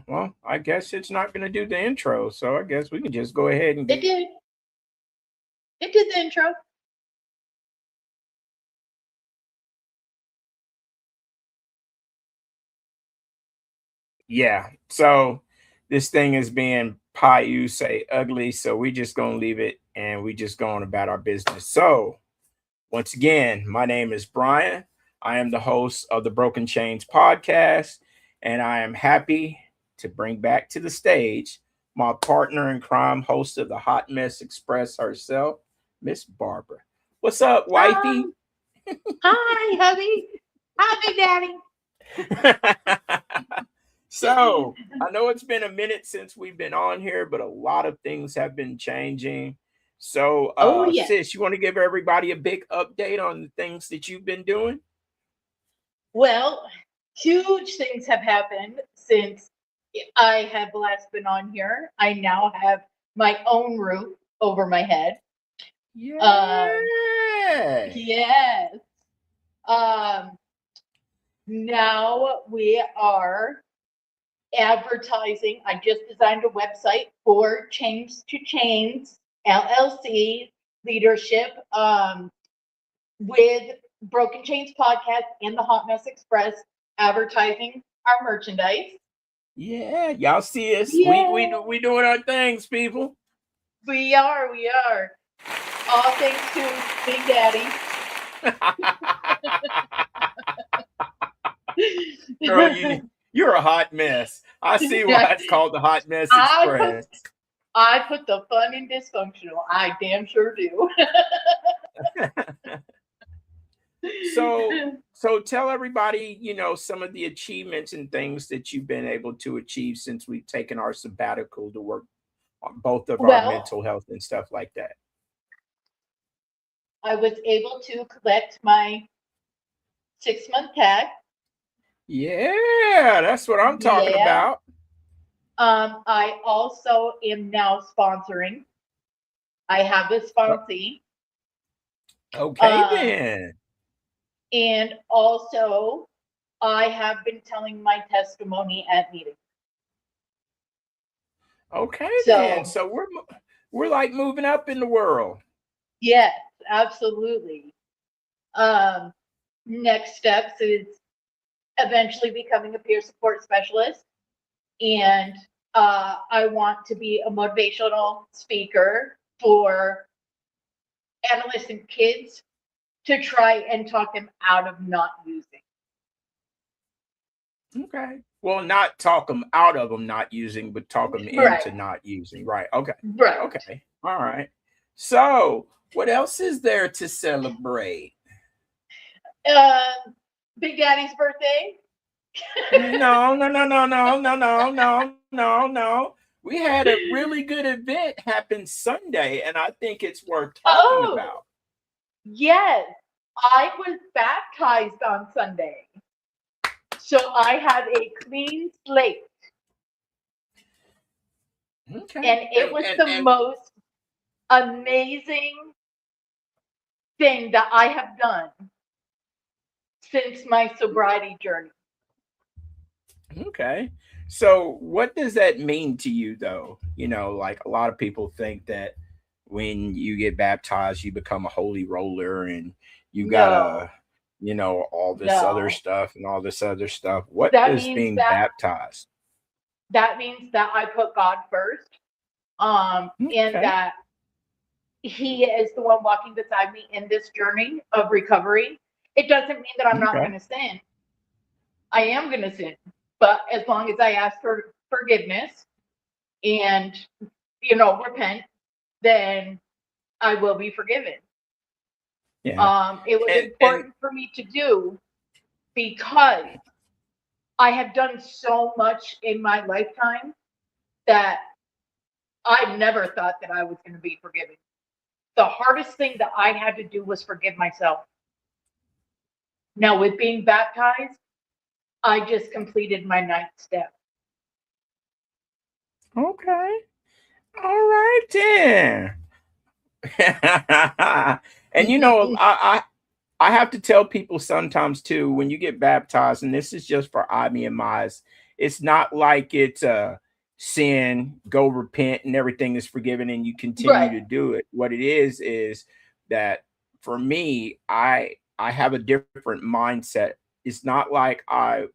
Well, I guess it's not going to do the intro, so I guess we can just go ahead and It get. did. It did the intro. Yeah. So this thing is being pie you say ugly, so we just gonna leave it and we just going about our business. So once again, my name is Brian. I am the host of the Broken Chains podcast, and I am happy to bring back to the stage my partner in crime, host of the Hot Mess Express herself, Miss Barbara. What's up, wifey? Um, Hi, hubby. Hi, So Big I know it's been a minute since we've been on here, but a lot of things have been changing. So, Oh, yes. sis, you want to give everybody a big update on the things that you've been doing? Well, huge things have happened since I have last been on here. I now have my own roof over my head. Um, Yeah. yes. Um, Now we are advertising. I just designed a website for Chains to Chains LLC leadership with Broken Chains podcast and the Hot Mess Express advertising our merchandise. Yeah. Y'all see us. Yeah, We doing our things, people. we are. All thanks to Big Daddy. Girl, you're a hot mess. I see why it's called the Hot Mess I put Express. I put the fun in dysfunctional. I damn sure do. So so tell everybody, some of the achievements and things that you've been able to achieve since we've taken our sabbatical to work on both of our Well, mental health and stuff like that. I was able to collect my 6 month tag. Yeah, that's what I'm talking Yeah. about. I also am now sponsoring. I have a Uh, sponsee. Okay Um, then. and also I have been telling my testimony at meetings. Okay then. So So we're like moving up in the world. yes, absolutely. Um, Next steps is eventually becoming a peer support specialist. And I want to be a motivational speaker for adolescent kids to try and talk them out of not using. Okay. Well, not talk them out of them not using, but talk them Right, into not using. Right. Okay. right. Okay. All right. So, what else is there to celebrate? Um, Big Daddy's birthday. No, no, no, no, no, no, no, no, no, no. We had a really good event happen Sunday, and I think it's worth talking Oh, about. yes. I was baptized on Sunday. So I have a clean slate. Okay. And it was the And most amazing thing that I have done since my sobriety journey. okay. So, what does that mean to you, though? Like a lot of people think that when you get baptized, you become a holy roller and you No, gotta, all this other no. stuff and all this other stuff. What That does means being that baptized? I put God first. And Okay. that He is the one walking beside me in this journey of recovery. It doesn't mean that I'm not Okay. going to sin. I am going to sin, but as long as I ask for forgiveness and repent, then I will be forgiven. Yeah. It was And important for me to do because I have done so much in my lifetime that I never thought that I was going to be forgiven. The hardest thing that I had to do was forgive myself. Now, with being baptized, I just completed my ninth step. okay. All right then. And you know, I have to tell people sometimes too, when you get baptized, and this is just for I, me, and my's, it's not like it's a sin, go repent and everything is forgiven and you continue Right. to do it. What it is that for me, I have a different mindset. It's not like I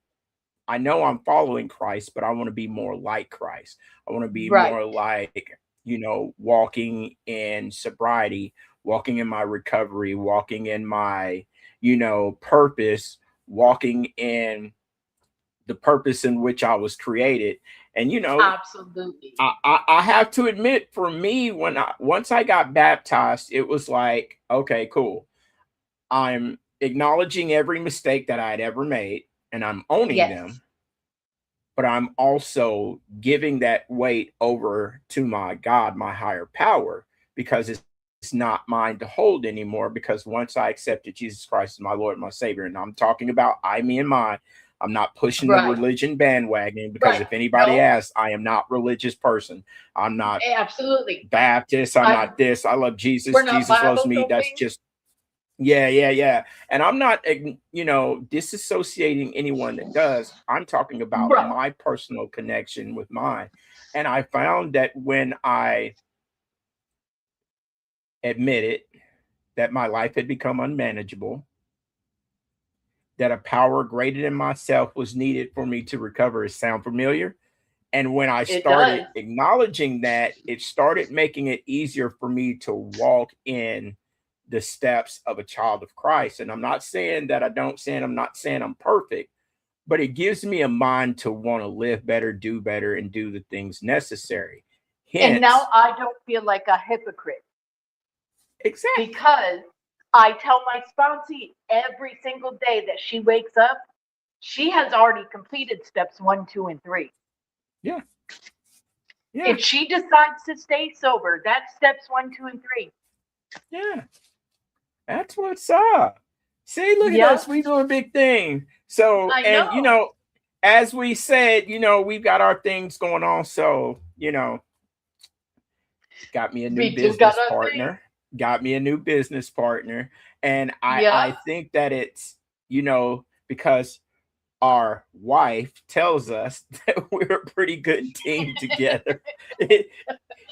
know I'm following Christ, but I want to be more like Christ. I want to be Right. more like, you know, walking in sobriety, walking in my recovery, walking in my, you know, purpose, walking in the purpose in which I was created. And, you know, Absolutely. I have to admit, for me, when I once I got baptized, it was like, okay, cool. I'm acknowledging every mistake that I had ever made and I'm owning Yes. them, but I'm also giving that weight over to my God, my higher power, because it's not mine to hold anymore. Because once I accepted Jesus Christ as my Lord and my Savior, and I'm talking about I, me, and mine, I'm not pushing the Right. religion bandwagon because Right. if anybody No, asks, I am not religious person. I'm not absolutely. Baptist. I'm I not this. I love Jesus. We're not Jesus loves Bible me. That's thumping. just yeah, yeah, yeah. And I'm not, you know, disassociating anyone that does. I'm talking about Right. my personal connection with mine. And I found that when I admitted that my life had become unmanageable, that a power greater than myself was needed for me to recover. It sound familiar? And when I It does. started acknowledging that, it started making it easier for me to walk in the steps of a child of Christ. And I'm not saying that I don't sin, I'm not saying I'm perfect, but it gives me a mind to want to live better, do better, and do the things necessary. And now Hence, I don't feel like a hypocrite exactly. because I tell my sponsee every single day that she wakes up, she has already completed steps 1, 2, and 3. Yeah. Yeah. If she decides to stay sober, that's steps 1, 2, and 3. Yeah. That's what's up. See, look at us. Yep, We do a big thing. So, I and you know. know, as we said, you know, we've got our things going on. So, you know, got me a new We do got business our thing. partner, got me a new business partner. And I Yep. think that it's, you know, because our wife tells us that we're a pretty good team together.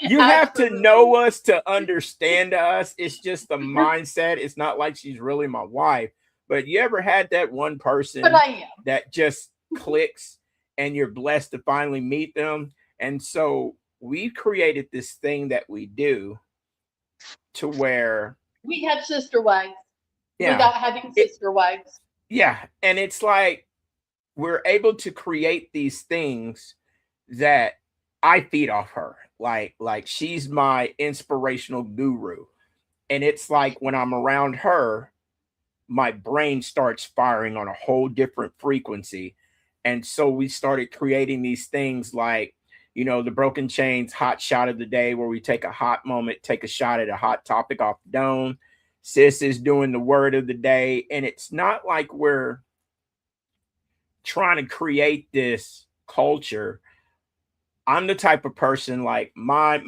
You have to know Absolutely. us to understand us. It's just the mindset. It's not like she's really my wife. But you ever had that one But person I that just clicks and you're blessed to finally meet them? And so we created this thing that we do to where, We have sister wives yeah, without having it, sister wives. yeah. And it's like we're able to create these things that I feed off her. Like she's my inspirational guru. And it's like when I'm around her, my brain starts firing on a whole different frequency. And so we started creating these things like, you know, the Broken Chains hot shot of the day, where we take a hot moment, take a shot at a hot topic off the dome. Sis is doing the word of the day. And it's not like we're trying to create this culture. I'm the type of person, like my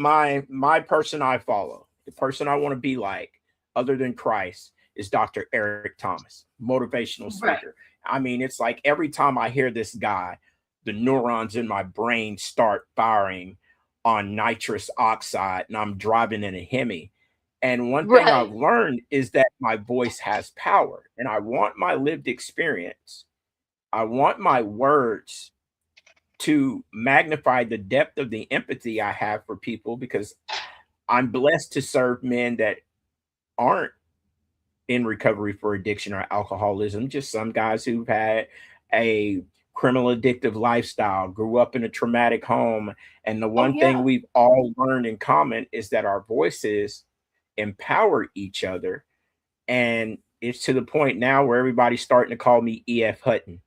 person I follow, the person I want to be like, other than Christ, is Dr. Eric Thomas, motivational Right. speaker. I mean, it's like every time I hear this guy, the neurons in my brain start firing on nitrous oxide, and I'm driving in a Hemi. And one thing Right. I've learned is that my voice has power, and I want my lived experience. I want my words to magnify the depth of the empathy I have for people, because I'm blessed to serve men that aren't in recovery for addiction or alcoholism, just some guys who've had a criminal addictive lifestyle, grew up in a traumatic home. And the Oh one thing yeah. we've all learned in common is that our voices empower each other. And it's to the point now where everybody's starting to call me EF Hutton.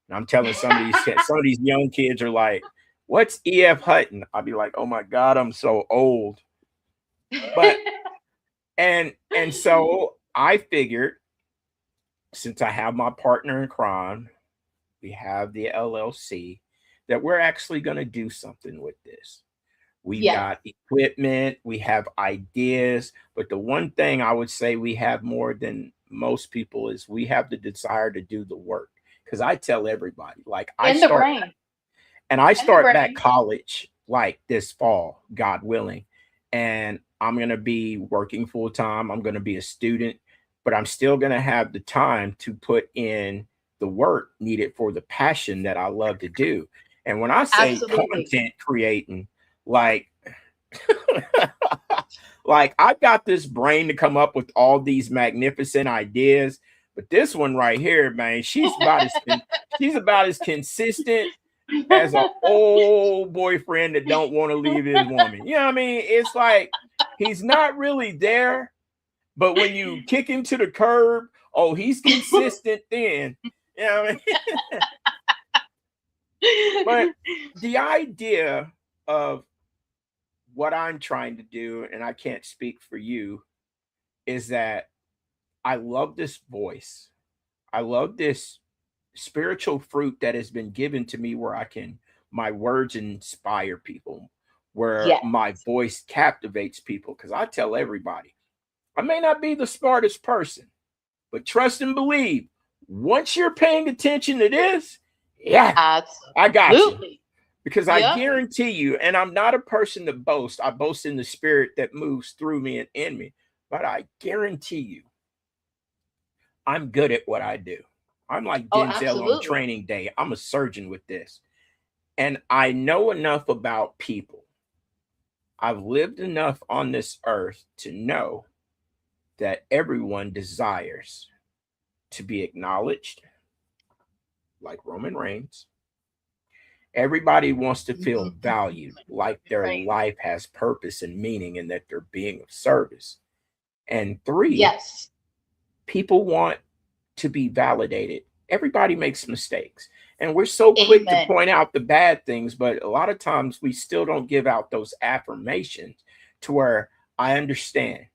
And I'm telling some of these young kids are like, "What's EF Hutton?" I'll be like, "Oh my God, I'm so old." But and so I figured, since I have my partner in crime, we have the LLC, that we're actually going to do something with this. We've Yes. got equipment, we have ideas, but the one thing I would say we have more than most people is we have the desire to do the work. Because I tell everybody, like In the brain. I In the start back brain. college like this fall, God willing, and I'm gonna be working full time. I'm gonna be a student, but I'm still gonna have the time to put in the work needed for the passion that I love to do. And when I say Absolutely. content creating, like like I've got this brain to come up with all these magnificent ideas, but this one right here, man, she's about as consistent as an old boyfriend that don't want to leave his woman. You know what I mean? It's like he's not really there, but when you kick him to the curb, oh, he's consistent then. You know what I mean? But the idea of what I'm trying to do, and I can't speak for you, is that I love this voice. I love this spiritual fruit that has been given to me where I can, my words inspire people, where Yes. my voice captivates people. Because I tell everybody, I may not be the smartest person, but trust and believe, once you're paying attention to this, yeah, I got you. Absolutely. Because I Yep. guarantee you, and I'm not a person to boast, I boast in the spirit that moves through me and in me, but I guarantee you, I'm good at what I do. I'm like Oh, Denzel on absolutely. training day. I'm a surgeon with this. And I know enough about people. I've lived enough on this earth to know that everyone desires to be acknowledged, like Roman Reigns. Everybody wants to feel valued, like their Right. life has purpose and meaning and that they're being of service. And three, Yes. people want to be validated. Everybody makes mistakes. And we're so quick to Amen. point out the bad things, but a lot of times we still don't give out those affirmations to where I understand.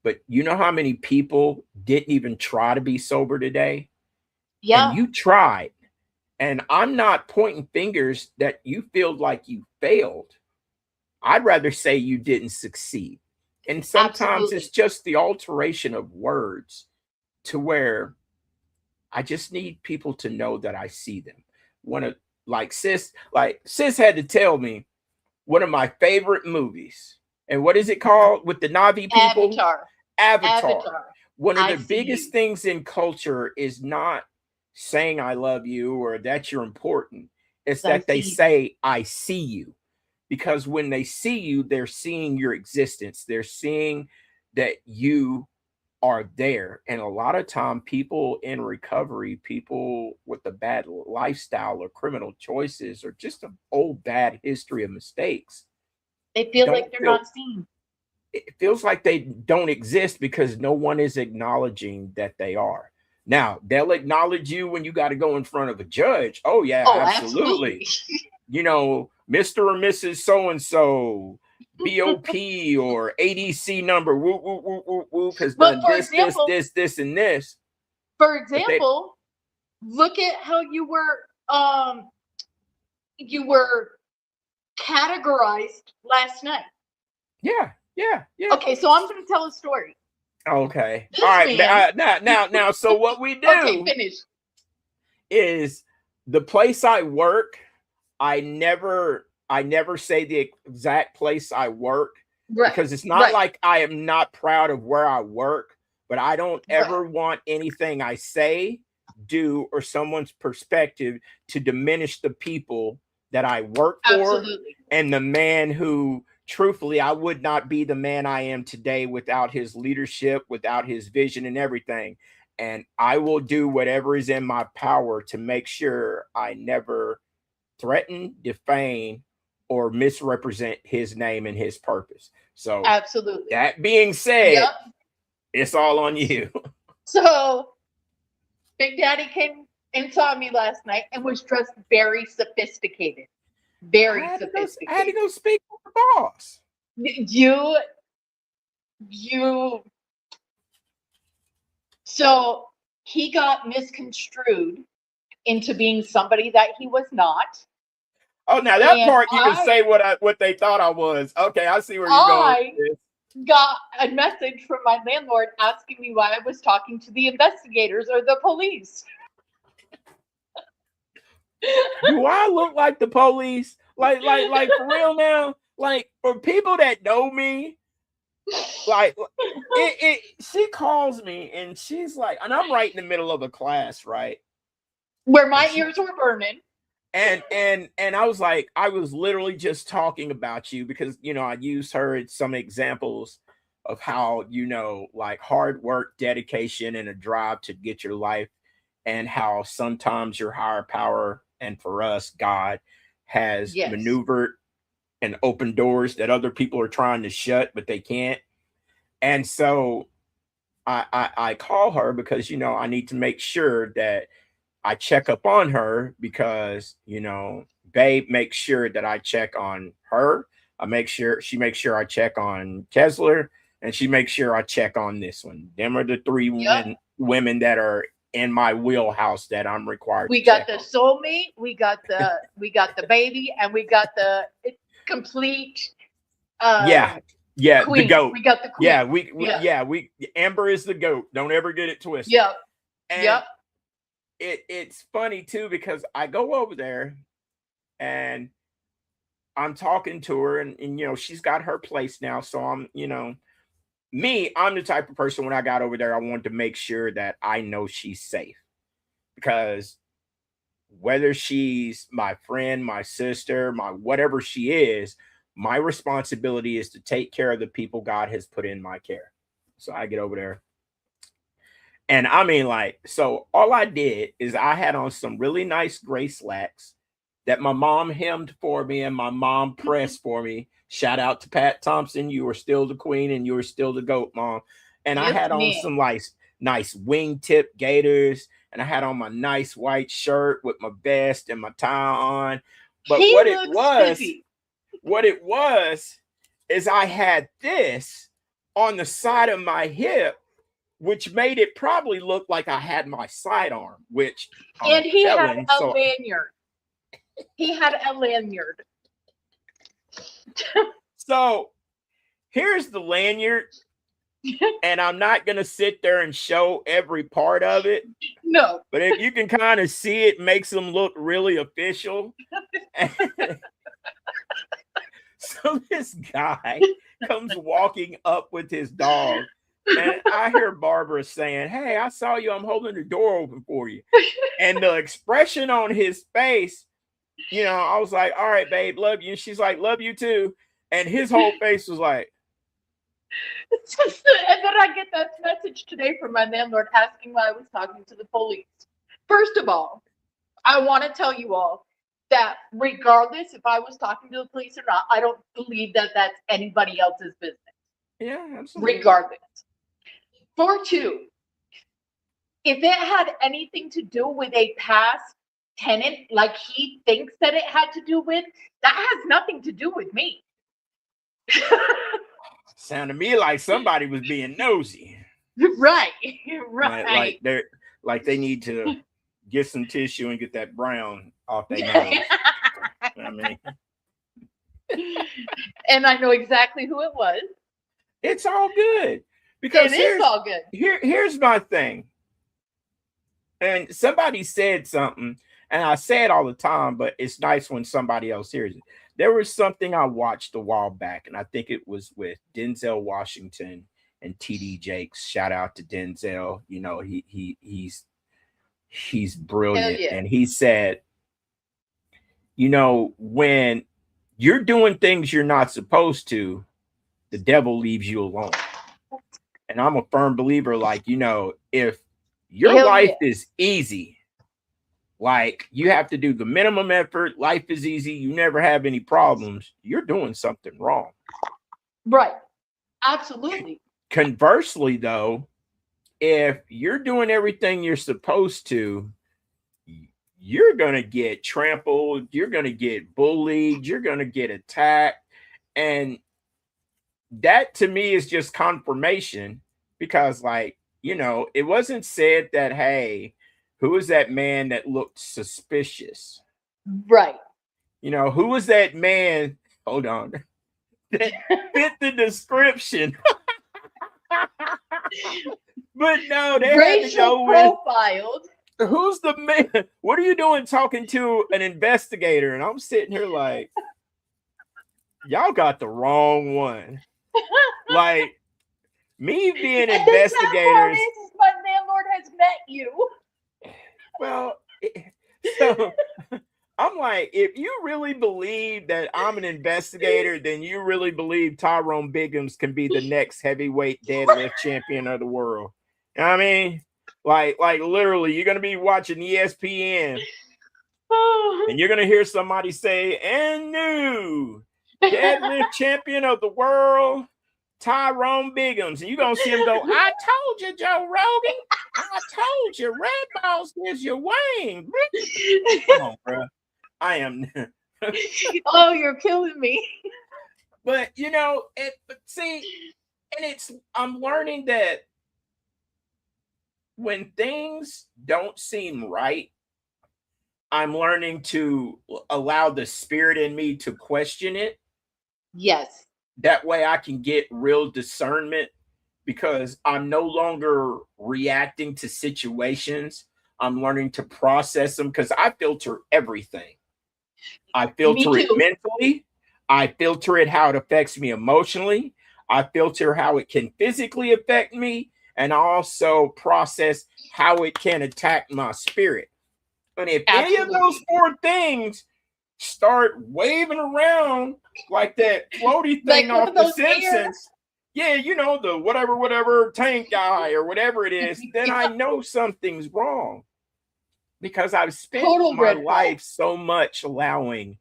But you know how many people didn't even try to be sober today? Yeah. And you tried. And I'm not pointing fingers that you feel like you failed. I'd rather say you didn't succeed. And sometimes Absolutely. it's just the alteration of words to where I just need people to know that I see them. One of like sis had to tell me one of my favorite movies. And what is it called with the Navi people? Avatar. Avatar. One of I the see biggest you. things in culture is not saying I love you or that you're important. It's I that they see you. say I see you. Because when they see you, they're seeing your existence. They're seeing that you are there. And a lot of time people in recovery, people with a bad lifestyle or criminal choices or just an old bad history of mistakes They feel don't like they're feel not seen. it feels like they don't exist because no one is acknowledging that they are. Now, they'll acknowledge you when you got to go in front of a judge. Oh yeah, Oh, absolutely. absolutely. You know, Mr. or Mrs. So and so, BOP or ADC number, whoop, whoop, whoop, whoop, whoop, has But done for this, example, and this. for But they, example, look at how you were categorized last night. yeah. Okay, so I'm going to tell a story. Okay. This All right. man. Now. So what we do Okay, finish. is the place I work. I never say the exact place I work Right. because it's not Right. like I am not proud of where I work, but I don't Right. ever want anything I say, do, or someone's perspective to diminish the people that I work for Absolutely. and the man who truthfully I would not be the man I am today without his leadership, without his vision and everything. And I will do whatever is in my power to make sure I never threaten, defame, or misrepresent his name and his purpose. So Absolutely. that being said, Yep. it's all on you. So Big Daddy came and saw me last night and was dressed very sophisticated. Very I had to sophisticated. go speak to the boss. You so he got misconstrued into being somebody that he was not. Oh, now that And part you can say what they thought I was. Okay, I see where you're going with this. got a message from my landlord asking me why I was talking to the investigators or the police. Do I look like the police? Like for real now? Like for people that know me, like she calls me and she's like, and I'm right in the middle of a class, right? Where my ears were burning. And I was like, I was literally just talking about you because I used her as some examples of how like hard work, dedication, and a drive to get your life, and how sometimes your higher power, and for us, God, has maneuvered and opened doors that other people are trying to shut, but they can't. And so I call her because I need to make sure that I check up on her because Babe makes sure that I check on her. She makes sure I check on Kessler, and she makes sure I check on this one. Them are the three women that are in my wheelhouse that I'm required. We got the soulmate, we got the baby, and we got the complete queen. The goat. We got the queen. Amber is the goat. Don't ever get it twisted. Yep. And it's funny too because I go over there and I'm talking to her and she's got her place now. So I'm I'm the type of person when I got over there, I wanted to make sure that I know she's safe, because whether she's my friend, my sister, my whatever she is, my responsibility is to take care of the people God has put in my care. So I get over there. And I mean, so all I did is I had on some really nice gray slacks that my mom hemmed for me and my mom pressed for me. Shout out to Pat Thompson. You are still the queen and you are still the GOAT, Mom. And I had on some nice wingtip gaiters, and I had on my nice white shirt with my vest and my tie on. But what it was is I had this on the side of my hip, which made it probably look like I had my sidearm, which and he had a lanyard. He had a lanyard. So here's the lanyard, and I'm not going to sit there and show every part of it. No. But if you can kind of see it, makes them look really official. So this guy comes walking up with his dog, and I hear Barbara saying, "Hey, I saw you. I'm holding the door open for you." And the expression on his face, I was like, "All right, babe, love you." And she's like, "Love you too." And his whole face was like. And then I get that message today from my landlord asking why I was talking to the police. First of all, I want to tell you all that regardless if I was talking to the police or not, I don't believe that that's anybody else's business. Yeah, absolutely. Regardless. For two, if it had anything to do with a past tenant like he thinks that it had to do with, that has nothing to do with me. Sounded to me like somebody was being nosy. Right. Like they need to get some tissue and get that brown off their nose. I mean, and I know exactly who it was. It's all good because it is all good. Here's my thing. And somebody said something, and I say it all the time, but it's nice when somebody else hears it. There was something I watched a while back, and I think it was with Denzel Washington and TD Jakes. Shout out to Denzel. He's brilliant. Yeah. And he said, when you're doing things you're not supposed to, the devil leaves you alone. And I'm a firm believer, if your life is easy, like you have to do the minimum effort, life is easy, you never have any problems, you're doing something wrong. Right. Absolutely. Conversely, though, if you're doing everything you're supposed to, you're going to get trampled, you're going to get bullied, you're going to get attacked. And that to me is just confirmation, because it wasn't said that, hey, who is that man that looked suspicious? Right. You know, who was that man? Hold on. That fit the description. But no, they had to Racial go with profiled. who's the man? What are you doing talking to an investigator? And I'm sitting here like, y'all got the wrong one. Like, me being And the sad part investigators. is my landlord has met you. Well, so I'm like, if you really believe that I'm an investigator, then you really believe Tyrone Biggums can be the next heavyweight deadlift champion of the world. You know what I mean? Like literally, you're gonna be watching ESPN and you're gonna hear somebody say, "And new deadlift champion of the world, Tyrone Biggums," and you're gonna see him go, "I told you, Joe Rogan. I told you, Red Balls gives you wing." Come on, bro. I am. Oh, you're killing me. But you know, but see, and I'm learning that when things don't seem right, I'm learning to allow the spirit in me to question it. Yes. That way I can get real discernment because I'm no longer reacting to situations. I'm learning to process them because I filter everything. I filter it mentally. I filter it how it affects me emotionally. I filter how it can physically affect me. And I also process how it can attack my spirit. And if any of those four things start waving around like that floaty thing like off The Simpsons, yeah, you know, the whatever tank guy or whatever it is, then I know something's wrong. Because I've spent my life so much allowing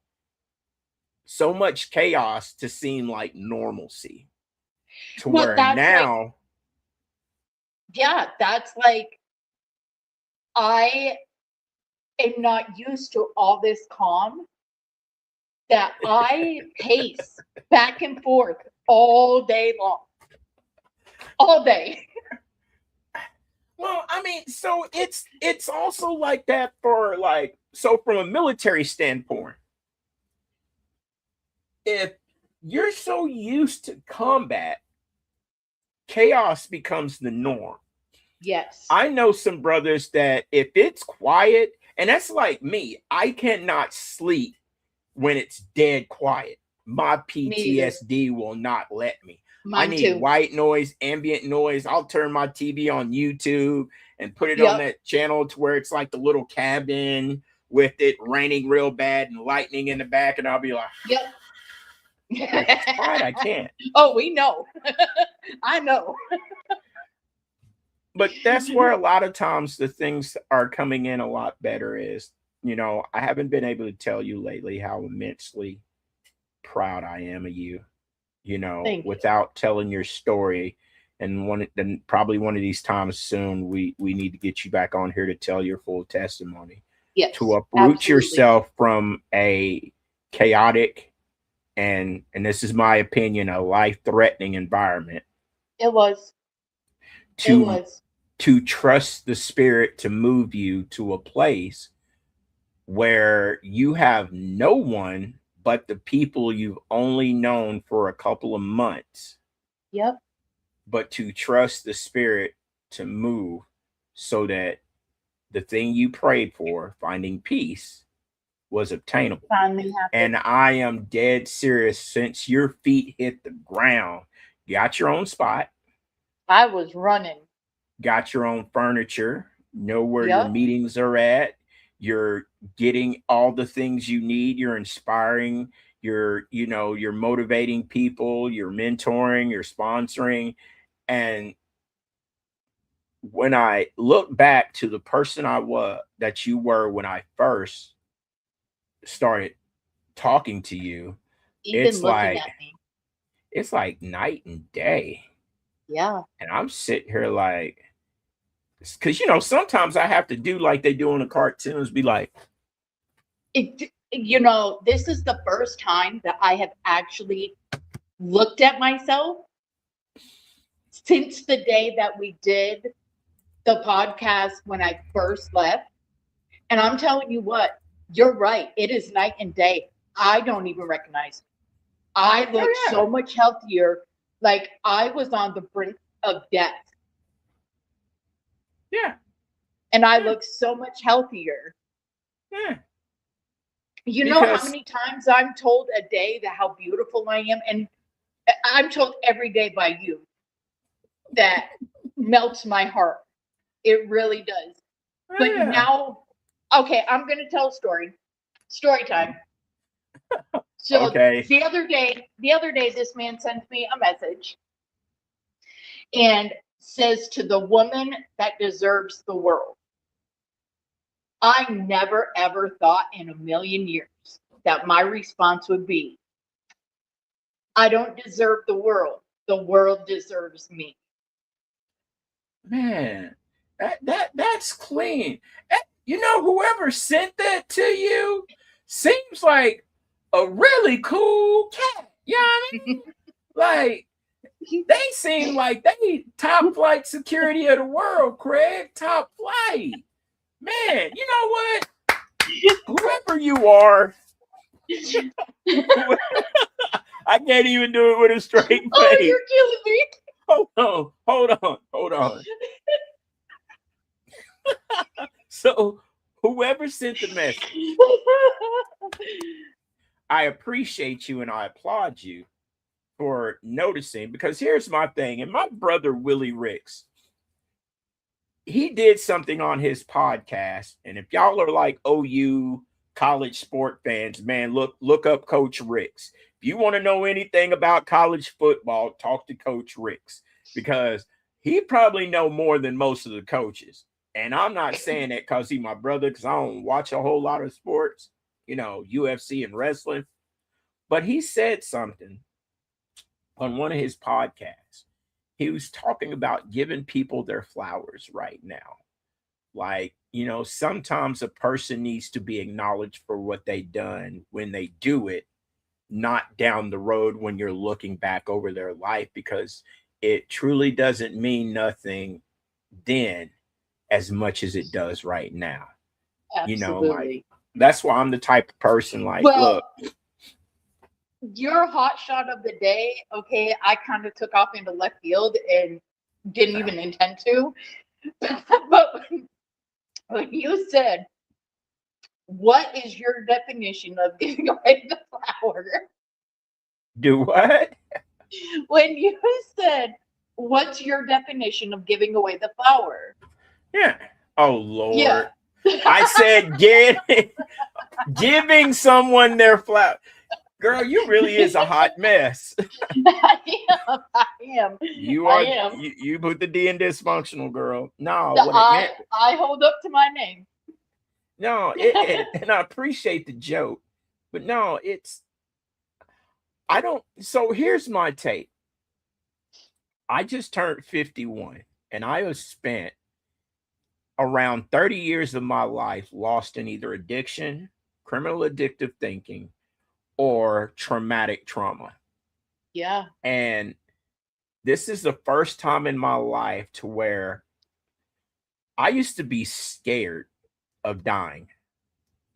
so much chaos to seem like normalcy. To where now. Yeah, that's like, I am not used to all this calm that I pace back and forth all day long. All day. Well, I mean, so it's also like that for like, so from a military standpoint, if you're so used to combat, chaos becomes the norm. Yes. I know some brothers that if it's quiet, and that's like me, I cannot sleep when it's dead quiet. My PTSD will not let me. I need white noise, ambient noise. I'll turn my TV on YouTube and put it on that channel to where it's like the little cabin with it raining real bad and lightning in the back. And I'll be like, yep. If it's quiet, I can't. Oh, we know. I know. But that's where a lot of times the things are coming in a lot better is, you know, I haven't been able to tell you lately how immensely proud I am of you. You know, without telling your story. And probably one of these times soon, we need to get you back on here to tell your full testimony. Yes, to uproot yourself from a chaotic and this is my opinion, a life-threatening environment. It was. To trust the spirit to move you to a place where you have no one but the people you've only known for a couple of months. Yep. But to trust the spirit to move so that the thing you prayed for, finding peace, was obtainable. Finally happened. And I am dead serious. Since your feet hit the ground, got your own spot. I was running. Got your own furniture. Know where your meetings are at. You're getting all the things you need. You're inspiring. You're motivating people. You're mentoring. You're sponsoring. And when I look back to the person that you were when I first started talking to you, it's like night and day. Yeah. And I'm sitting here like, because sometimes I have to do like they do in the cartoons, be like, this is the first time that I have actually looked at myself since the day that we did the podcast when I first left. And I'm telling you what, you're right. It is night and day. I don't even recognize me. I look yeah. so much healthier. Like I was on the brink of death. Yeah. And I Yeah. look so much healthier. Yeah. You know how Because many times I'm told a day that how beautiful I am? And I'm told every day by you. That melts my heart. It really does. But yeah. now, okay, I'm going to tell a story. Story time. So Okay. the other day, this man sends me a message and says to the woman that deserves the world. I never ever thought in a million years that my response would be, I don't deserve the world. The world deserves me. Man, that's clean. You know, whoever sent that to you seems like a really cool cat. You know what I mean? Like, they seem like they top flight security of the world, Craig. Top flight. Man, you know what? Whoever you are, I can't even do it with a straight face. Oh, you're killing me. Hold on. So, whoever sent the message, I appreciate you and I applaud you for noticing, because here's my thing. And my brother Willie Ricks, he did something on his podcast. And if y'all are like OU college sport fans, man, look up Coach Ricks. If you want to know anything about college football, talk to Coach Ricks, because he probably know more than most of the coaches. And I'm not saying that because he's my brother, because I don't watch a whole lot of sports, you know, UFC and wrestling. But he said something on one of his podcasts. He was talking about giving people their flowers right now. Like, you know, sometimes a person needs to be acknowledged for what they've done when they do it, not down the road when you're looking back over their life, because it truly doesn't mean nothing then as much as it does right now. Absolutely. You know, like, that's why I'm the type of person, like, well, look, your hot shot of the day, okay, I kind of took off into left field and didn't even intend to. But when you said, what is your definition of giving away the flower? do what? When you said, what's your definition of giving away the flower? Yeah. Oh, Lord. Yeah. I said giving someone their flower. Girl, you really is a hot mess. I am. You are. I am. You put the D in dysfunctional, girl. No, The what it meant. I hold up to my name. No, and I appreciate the joke, but no, I don't. So here's my take. I just turned 51, and I have spent around 30 years of my life lost in either addiction, criminal addictive thinking, or traumatic trauma. Yeah. And this is the first time in my life to where I used to be scared of dying.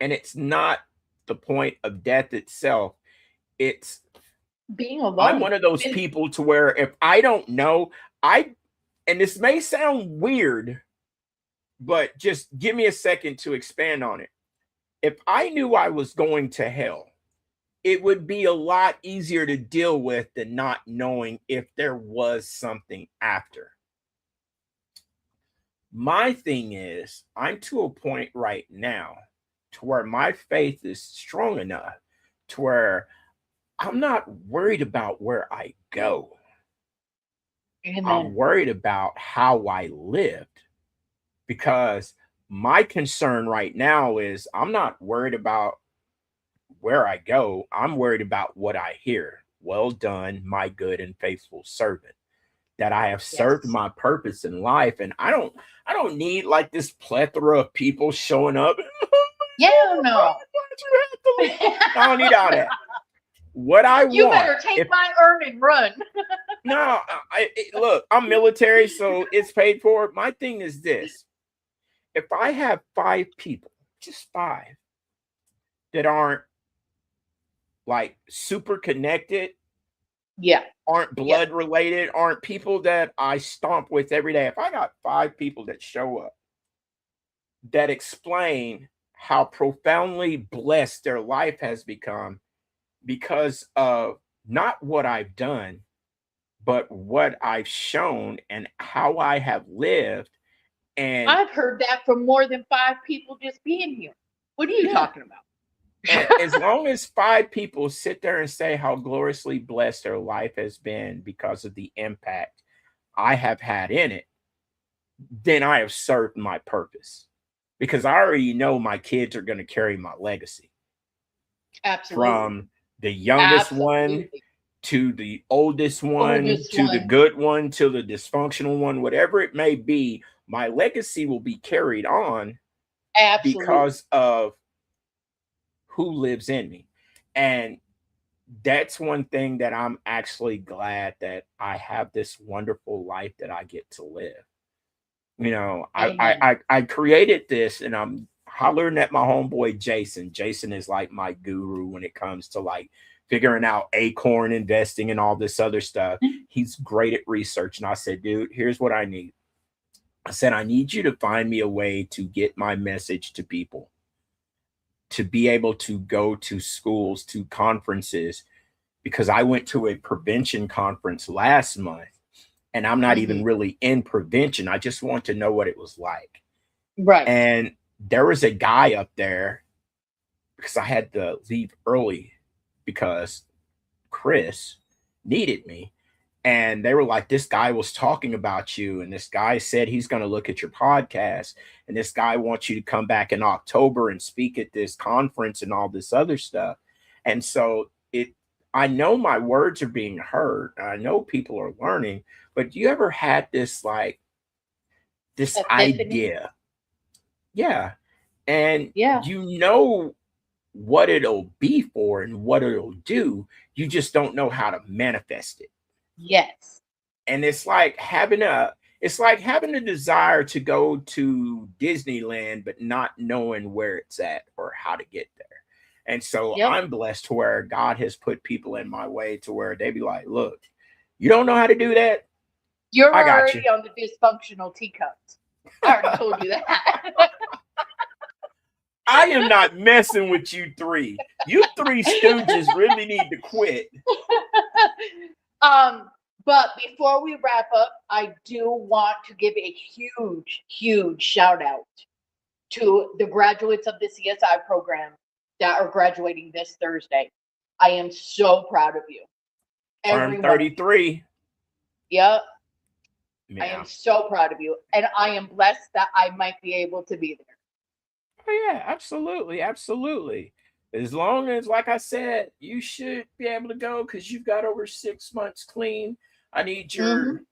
And it's not the point of death itself. It's being alone. I'm one of those people to where if I don't know, and this may sound weird, but just give me a second to expand on it. If I knew I was going to hell, it would be a lot easier to deal with than not knowing if there was something after. My thing is, I'm to a point right now to where my faith is strong enough to where I'm not worried about where I go. Amen. I'm worried about how I lived, because my concern right now is I'm not worried about where I go. I'm worried about what I hear. Well done, my good and faithful servant. That I have served my purpose in life, and I don't need like this plethora of people showing up. Yeah, no. I don't need all that. What I you want. better take my earn and run. No, look, I'm military, so it's paid for. My thing is this: if I have 5 people, just 5, that aren't like super connected, Yeah. aren't blood related, aren't people that I stomp with every day. If I got 5 people that show up that explain how profoundly blessed their life has become because of not what I've done, but what I've shown and how I have lived. And I've heard that from more than 5 people just being here. What are you yeah, talking about? and as long as 5 people sit there and say how gloriously blessed their life has been because of the impact I have had in it, then I have served my purpose. Because I already know my kids are going to carry my legacy. Absolutely. From the youngest one to the oldest one to the good one to the dysfunctional one, whatever it may be, my legacy will be carried on. Absolutely. Because of who lives in me. And that's one thing that I'm actually glad that I have this wonderful life that I get to live. You know, I created this, and I'm hollering at my homeboy Jason. Jason is like my guru when it comes to like figuring out Acorn investing and all this other stuff. He's great at research. And I said, dude, here's what I need. I said, I need you to find me a way to get my message to people, to be able to go to schools, to conferences, because I went to a prevention conference last month. And I'm not even really in prevention. I just want to know what it was like. Right. And there was a guy up there, because I had to leave early because Chris needed me. And they were like, this guy was talking about you. And this guy said he's going to look at your podcast. And this guy wants you to come back in October and speak at this conference and all this other stuff. And so I know my words are being heard. I know people are learning. But you ever had this like this idea? Yeah. And you know what it'll be for and what it'll do. You just don't know how to manifest it. Yes. And it's like having a desire to go to Disneyland, but not knowing where it's at or how to get there. And so I'm blessed to where God has put people in my way to where they be like, look, you don't know how to do that? You're already on the dysfunctional teacups. I already told you that. I am not messing with you 3. You 3 stooges really need to quit. But before we wrap up, I do want to give a huge, huge shout out to the graduates of the CSI program that are graduating this Thursday. I am so proud of you. I'm 33. Yep. Yeah. I am so proud of you. And I am blessed that I might be able to be there. Oh, yeah, absolutely. Absolutely. As long as, like I said, you should be able to go because you've got over 6 months clean. I need your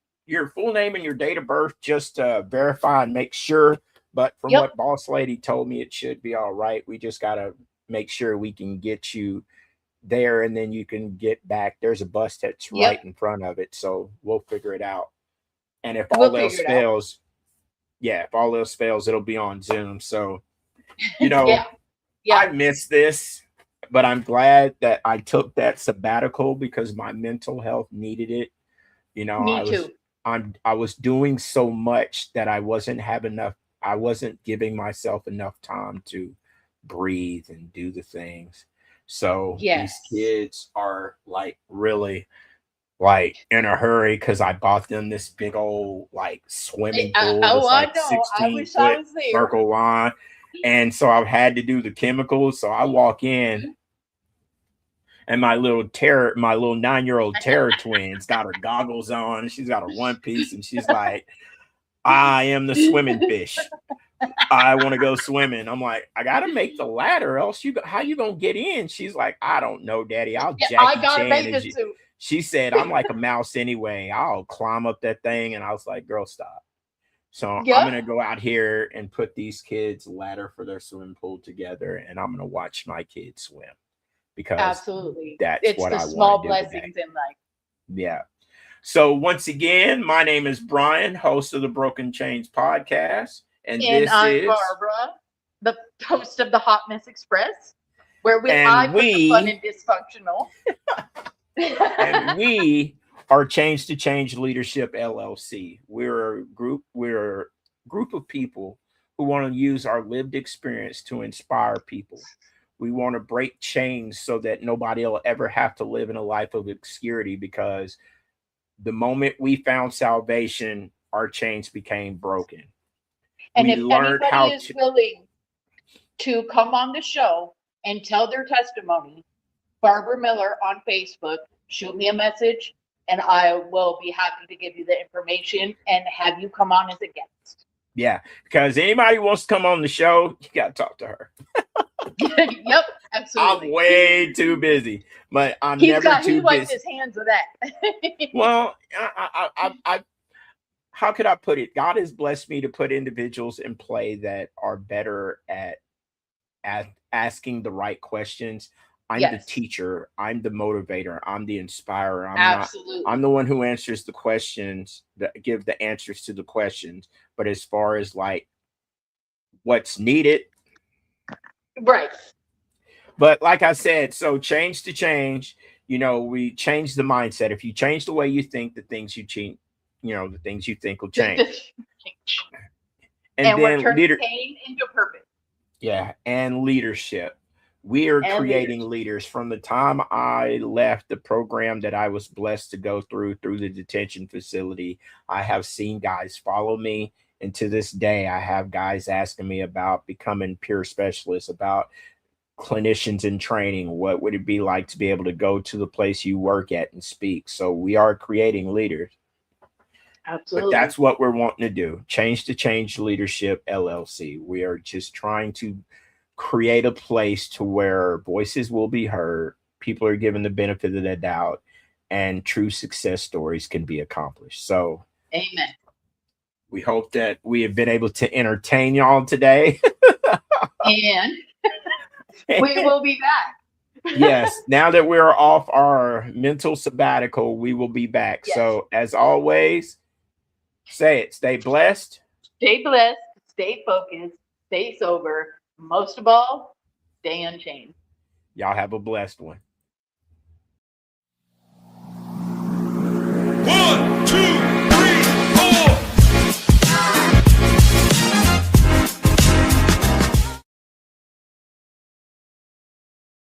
full name and your date of birth just to verify and make sure. But from what Boss Lady told me, it should be all right. We just got to make sure we can get you there and then you can get back. There's a bus that's right in front of it. So we'll figure it out. And if all else fails, if all else fails, it'll be on Zoom. So, you know, I miss this, but I'm glad that I took that sabbatical because my mental health needed it. You know, I was doing so much that I wasn't giving myself enough time to breathe and do the things. So these kids are like really like in a hurry because I bought them this big old like swimming pool. I know. I wish I was there. Circle line. And so I've had to do the chemicals. So I walk in and my little 9-year-old terror twin's got her goggles on. She's got her one piece and she's like, I am the swimming fish. I want to go swimming. I'm like, I got to make the ladder, else how you going to get in? She's like, I don't know, Daddy. I'll Jackie Chan. She said, I'm like a mouse anyway. I'll climb up that thing. And I was like, girl, stop. So I'm going to go out here and put these kids' ladder for their swimming pool together. And I'm going to watch my kids swim. Because absolutely, that's what I want to do. It's the small blessings in life. Yeah. So once again, my name is Brian, host of the Broken Chains podcast. And this I'm is Barbara, the host of the Hot Mess Express. Where I put the fun and dysfunctional. And we are Change to Change Leadership LLC. We're a group of people who want to use our lived experience to inspire people. We want to break chains so that nobody will ever have to live in a life of obscurity, because the moment we found salvation, our chains became broken. And if anybody is willing to come on the show and tell their testimony, Barbara Miller on Facebook, shoot me a message and I will be happy to give you the information and have you come on as a guest. Yeah, because anybody who wants to come on the show, you got to talk to her. Yep, absolutely. I'm way too busy, but I'm never too busy. He wiped his hands with that. Well, how could I put it? God has blessed me to put individuals in play that are better at asking the right questions. I'm the teacher. I'm the motivator. I'm the inspirer. I'm the one who answers the questions, that give the answers to the questions. But as far as like what's needed, right. But like I said, so change to change. We change the mindset. If you change the way you think, the things you change, the things you think will change. And we're turning pain into purpose. Yeah, and leadership. We are creating leaders. From the time I left the program that I was blessed to go through the detention facility, I have seen guys follow me. And to this day, I have guys asking me about becoming peer specialists, about clinicians in training. What would it be like to be able to go to the place you work at and speak? So we are creating leaders. Absolutely. But that's what we're wanting to do. Change to Change Leadership LLC. We are just trying to create a place to where voices will be heard, people are given the benefit of the doubt, and true success stories can be accomplished. So, amen. We hope that we have been able to entertain y'all today. And we will be back. Yes. Now that we're off our mental sabbatical, we will be back. Yes. So as always, say it, stay blessed. Stay blessed, stay focused, stay sober. Most of all, stay unchained. Y'all have a blessed one.